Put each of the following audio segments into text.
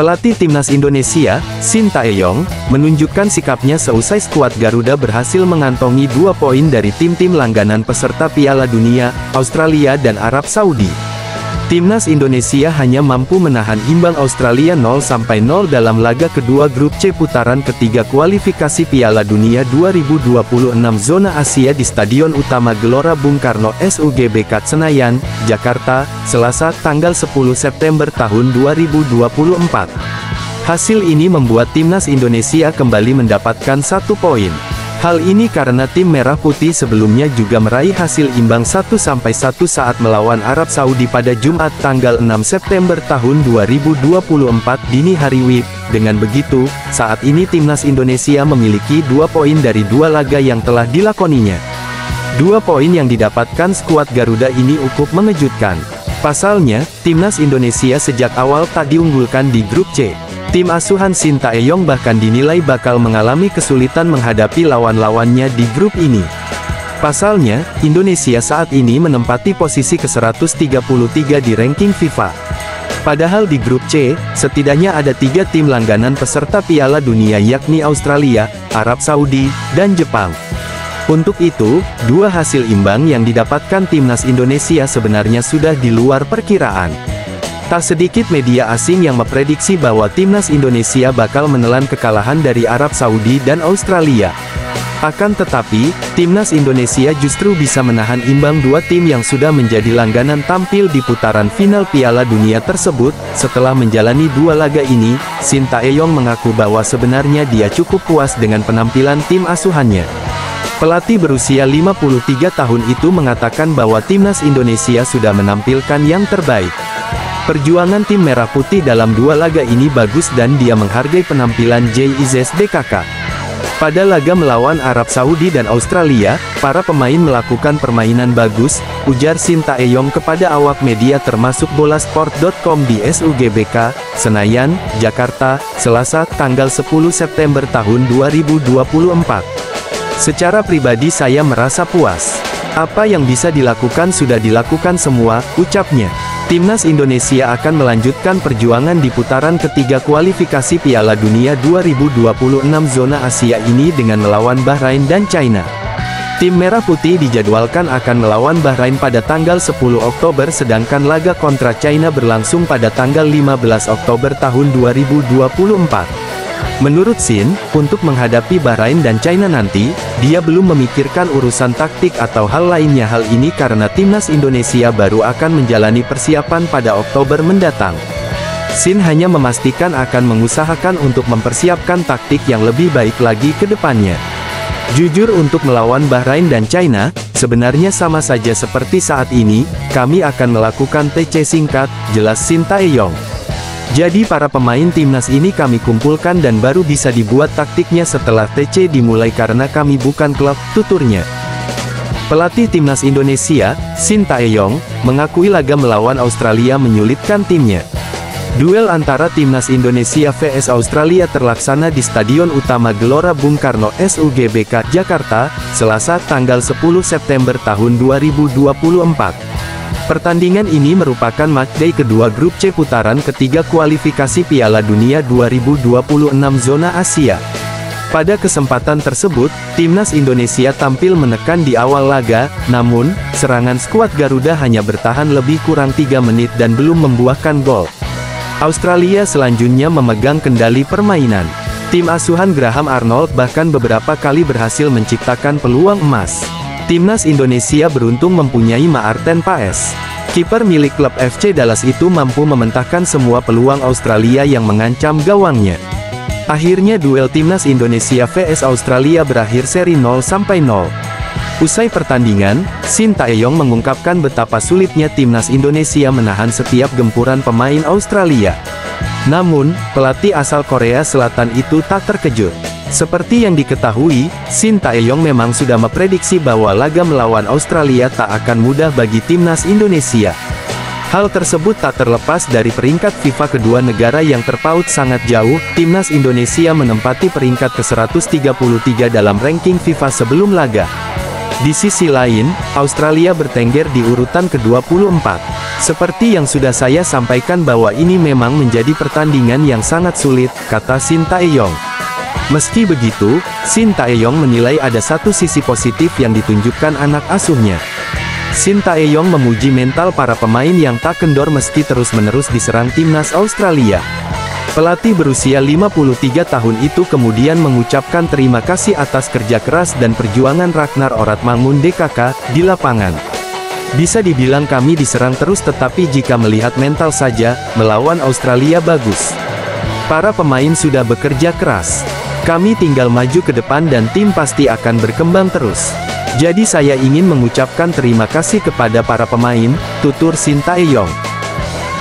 Pelatih Timnas Indonesia, Shin Tae-yong, menunjukkan sikapnya seusai skuad Garuda berhasil mengantongi 2 poin dari tim-tim langganan peserta Piala Dunia, Australia dan Arab Saudi. Timnas Indonesia hanya mampu menahan imbang Australia 0-0 dalam laga kedua grup C putaran ketiga kualifikasi Piala Dunia 2026 zona Asia di Stadion Utama Gelora Bung Karno SUGBK Senayan, Jakarta, Selasa tanggal 10 September tahun 2024. Hasil ini membuat Timnas Indonesia kembali mendapatkan 1 poin. Hal ini karena tim Merah Putih sebelumnya juga meraih hasil imbang 1-1 saat melawan Arab Saudi pada Jumat tanggal 6 September tahun 2024 dini hari WIB. Dengan begitu, saat ini Timnas Indonesia memiliki 2 poin dari 2 laga yang telah dilakoninya. 2 poin yang didapatkan skuad Garuda ini cukup mengejutkan. Pasalnya, Timnas Indonesia sejak awal tak diunggulkan di grup C. Tim asuhan Shin Tae-yong bahkan dinilai bakal mengalami kesulitan menghadapi lawan-lawannya di grup ini. Pasalnya, Indonesia saat ini menempati posisi ke-133 di ranking FIFA. Padahal di grup C, setidaknya ada 3 tim langganan peserta Piala Dunia yakni Australia, Arab Saudi, dan Jepang. Untuk itu, 2 hasil imbang yang didapatkan Timnas Indonesia sebenarnya sudah di luar perkiraan. Tak sedikit media asing yang memprediksi bahwa Timnas Indonesia bakal menelan kekalahan dari Arab Saudi dan Australia. Akan tetapi, Timnas Indonesia justru bisa menahan imbang 2 tim yang sudah menjadi langganan tampil di putaran final Piala Dunia tersebut. Setelah menjalani 2 laga ini, Shin Tae-yong mengaku bahwa sebenarnya dia cukup puas dengan penampilan tim asuhannya. Pelatih berusia 53 tahun itu mengatakan bahwa Timnas Indonesia sudah menampilkan yang terbaik. Perjuangan tim Merah Putih dalam 2 laga ini bagus dan dia menghargai penampilan JIZS-DKK. Pada laga melawan Arab Saudi dan Australia, para pemain melakukan permainan bagus, ujar Shin Tae-yong kepada awak media termasuk Bolasport.com di SUGBK, Senayan, Jakarta, Selasa, tanggal 10 September tahun 2024. Secara pribadi saya merasa puas. Apa yang bisa dilakukan sudah dilakukan semua, ucapnya. Timnas Indonesia akan melanjutkan perjuangan di putaran ketiga kualifikasi Piala Dunia 2026 zona Asia ini dengan melawan Bahrain dan China. Tim Merah Putih dijadwalkan akan melawan Bahrain pada tanggal 10 Oktober sedangkan laga kontra China berlangsung pada tanggal 15 Oktober tahun 2024. Menurut Shin, untuk menghadapi Bahrain dan China nanti, dia belum memikirkan urusan taktik atau hal lainnya. Hal ini karena Timnas Indonesia baru akan menjalani persiapan pada Oktober mendatang. Shin hanya memastikan akan mengusahakan untuk mempersiapkan taktik yang lebih baik lagi ke depannya. Jujur untuk melawan Bahrain dan China, sebenarnya sama saja seperti saat ini, kami akan melakukan TC singkat, jelas Shin Tae-yong. Jadi para pemain timnas ini kami kumpulkan dan baru bisa dibuat taktiknya setelah TC dimulai karena kami bukan klub, tuturnya. Pelatih timnas Indonesia, Shin Tae-yong, mengakui laga melawan Australia menyulitkan timnya. Duel antara timnas Indonesia vs Australia terlaksana di Stadion Utama Gelora Bung Karno SUGBK, Jakarta, Selasa tanggal 10 September tahun 2024. Pertandingan ini merupakan matchday kedua grup C putaran ketiga kualifikasi Piala Dunia 2026 zona Asia. Pada kesempatan tersebut, Timnas Indonesia tampil menekan di awal laga, namun, serangan skuad Garuda hanya bertahan lebih kurang 3 menit dan belum membuahkan gol. Australia selanjutnya memegang kendali permainan. Tim asuhan Graham Arnold bahkan beberapa kali berhasil menciptakan peluang emas. Timnas Indonesia beruntung mempunyai Maarten Paes. Kiper milik klub FC Dallas itu mampu mementahkan semua peluang Australia yang mengancam gawangnya. Akhirnya duel Timnas Indonesia vs Australia berakhir seri 0-0. Usai pertandingan, Shin Tae-yong mengungkapkan betapa sulitnya Timnas Indonesia menahan setiap gempuran pemain Australia. Namun, pelatih asal Korea Selatan itu tak terkejut. Seperti yang diketahui, Shin Tae-yong memang sudah memprediksi bahwa laga melawan Australia tak akan mudah bagi Timnas Indonesia. Hal tersebut tak terlepas dari peringkat FIFA kedua negara yang terpaut sangat jauh. Timnas Indonesia menempati peringkat ke-133 dalam ranking FIFA sebelum laga. Di sisi lain, Australia bertengger di urutan ke-24. Seperti yang sudah saya sampaikan bahwa ini memang menjadi pertandingan yang sangat sulit, kata Shin Tae-yong. Meski begitu, Shin Tae-yong menilai ada satu sisi positif yang ditunjukkan anak asuhnya. Shin Tae-yong memuji mental para pemain yang tak kendor meski terus-menerus diserang timnas Australia. Pelatih berusia 53 tahun itu kemudian mengucapkan terima kasih atas kerja keras dan perjuangan Ragnar Oratmangun DKK di lapangan. Bisa dibilang kami diserang terus tetapi jika melihat mental saja, melawan Australia bagus. Para pemain sudah bekerja keras. Kami tinggal maju ke depan dan tim pasti akan berkembang terus. Jadi saya ingin mengucapkan terima kasih kepada para pemain, tutur Shin Tae-yong.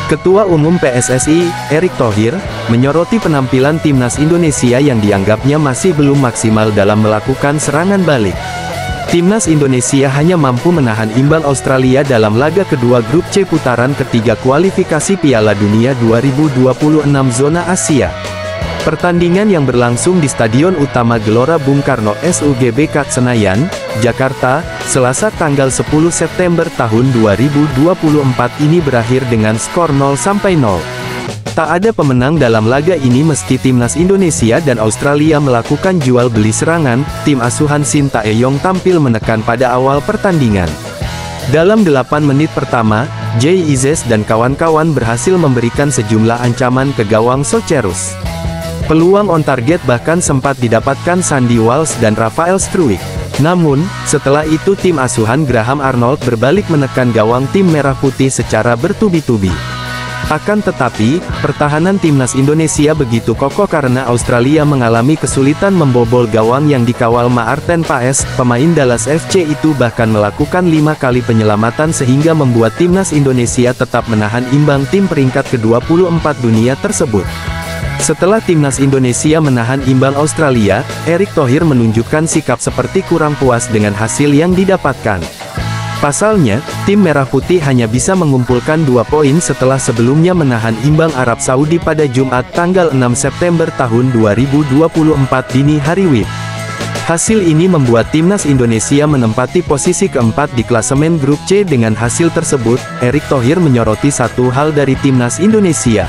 Ketua Umum PSSI, Erick Thohir, menyoroti penampilan timnas Indonesia yang dianggapnya masih belum maksimal dalam melakukan serangan balik. Timnas Indonesia hanya mampu menahan imbang Australia dalam laga kedua grup C putaran ketiga kualifikasi Piala Dunia 2026 zona Asia. Pertandingan yang berlangsung di Stadion Utama Gelora Bung Karno SUGBK Senayan, Jakarta, Selasa tanggal 10 September tahun 2024 ini berakhir dengan skor 0-0. Tak ada pemenang dalam laga ini meski timnas Indonesia dan Australia melakukan jual beli serangan, tim asuhan Shin Tae-yong tampil menekan pada awal pertandingan. Dalam 8 menit pertama, Jay Izes dan kawan-kawan berhasil memberikan sejumlah ancaman ke gawang Socherus. Peluang on target bahkan sempat didapatkan Sandy Walsh dan Rafael Struijk. Namun, setelah itu tim asuhan Graham Arnold berbalik menekan gawang tim merah putih secara bertubi-tubi. Akan tetapi, pertahanan timnas Indonesia begitu kokoh karena Australia mengalami kesulitan membobol gawang yang dikawal Maarten Paes. Pemain Dallas FC itu bahkan melakukan 5 kali penyelamatan sehingga membuat timnas Indonesia tetap menahan imbang tim peringkat ke-24 dunia tersebut. Setelah timnas Indonesia menahan imbang Australia, Erick Thohir menunjukkan sikap seperti kurang puas dengan hasil yang didapatkan. Pasalnya, tim Merah Putih hanya bisa mengumpulkan 2 poin setelah sebelumnya menahan imbang Arab Saudi pada Jumat tanggal 6 September tahun 2024 dini hari WIB. Hasil ini membuat timnas Indonesia menempati posisi keempat di klasemen grup C. Dengan hasil tersebut, Erick Thohir menyoroti satu hal dari timnas Indonesia.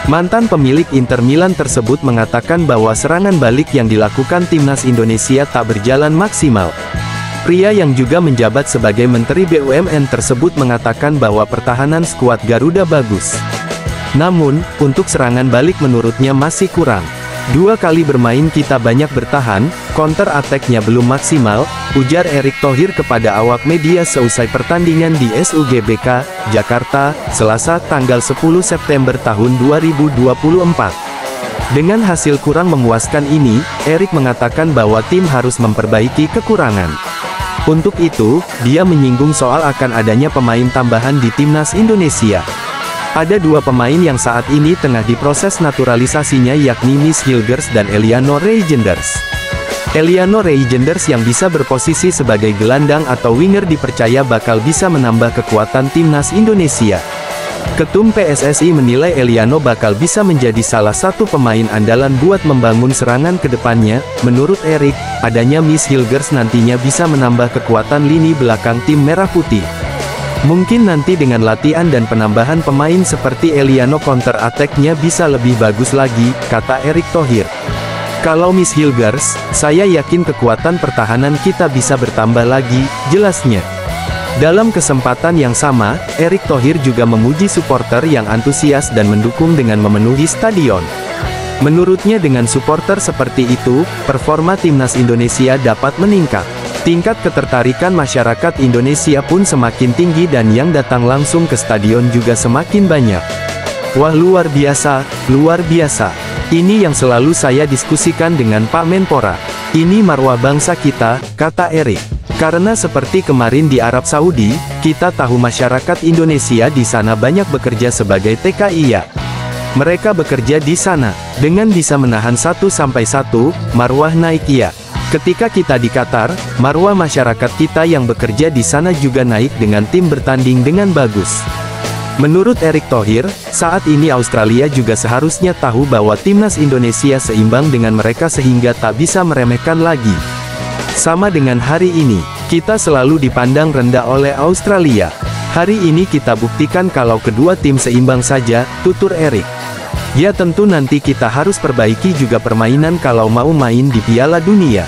Mantan pemilik Inter Milan tersebut mengatakan bahwa serangan balik yang dilakukan timnas Indonesia tak berjalan maksimal. Pria yang juga menjabat sebagai Menteri BUMN tersebut mengatakan bahwa pertahanan skuad Garuda bagus. Namun, untuk serangan balik menurutnya masih kurang. 2 kali bermain kita banyak bertahan, counter attack-nya belum maksimal, ujar Erick Thohir kepada awak media seusai pertandingan di SUGBK, Jakarta, Selasa tanggal 10 September tahun 2024. Dengan hasil kurang memuaskan ini, Erick mengatakan bahwa tim harus memperbaiki kekurangan. Untuk itu, dia menyinggung soal akan adanya pemain tambahan di timnas Indonesia. Ada 2 pemain yang saat ini tengah diproses naturalisasinya yakni Miss Hilgers dan Eliano Reijenders. Eliano Reijenders yang bisa berposisi sebagai gelandang atau winger dipercaya bakal bisa menambah kekuatan timnas Indonesia. Ketum PSSI menilai Eliano bakal bisa menjadi salah satu pemain andalan buat membangun serangan ke depannya. Menurut Erick, adanya Miss Hilgers nantinya bisa menambah kekuatan lini belakang tim Merah Putih. Mungkin nanti dengan latihan dan penambahan pemain seperti Eliano counter attack-nya bisa lebih bagus lagi, kata Erick Thohir. Kalau Miss Hilgers, saya yakin kekuatan pertahanan kita bisa bertambah lagi, jelasnya. Dalam kesempatan yang sama, Erick Thohir juga memuji supporter yang antusias dan mendukung dengan memenuhi stadion. Menurutnya dengan supporter seperti itu, performa timnas Indonesia dapat meningkat. Tingkat ketertarikan masyarakat Indonesia pun semakin tinggi dan yang datang langsung ke stadion juga semakin banyak. Wah, luar biasa, luar biasa. Ini yang selalu saya diskusikan dengan Pak Menpora. Ini marwah bangsa kita, kata Erick. Karena seperti kemarin di Arab Saudi, kita tahu masyarakat Indonesia di sana banyak bekerja sebagai TKI ya. Mereka bekerja di sana, dengan bisa menahan 1-1, marwah naik ya. Ketika kita di Qatar, marwah masyarakat kita yang bekerja di sana juga naik dengan tim bertanding dengan bagus. Menurut Erick Thohir, saat ini Australia juga seharusnya tahu bahwa timnas Indonesia seimbang dengan mereka sehingga tak bisa meremehkan lagi. Sama dengan hari ini, kita selalu dipandang rendah oleh Australia. Hari ini kita buktikan kalau kedua tim seimbang saja, tutur Erik. Ya tentu nanti kita harus perbaiki juga permainan kalau mau main di Piala Dunia.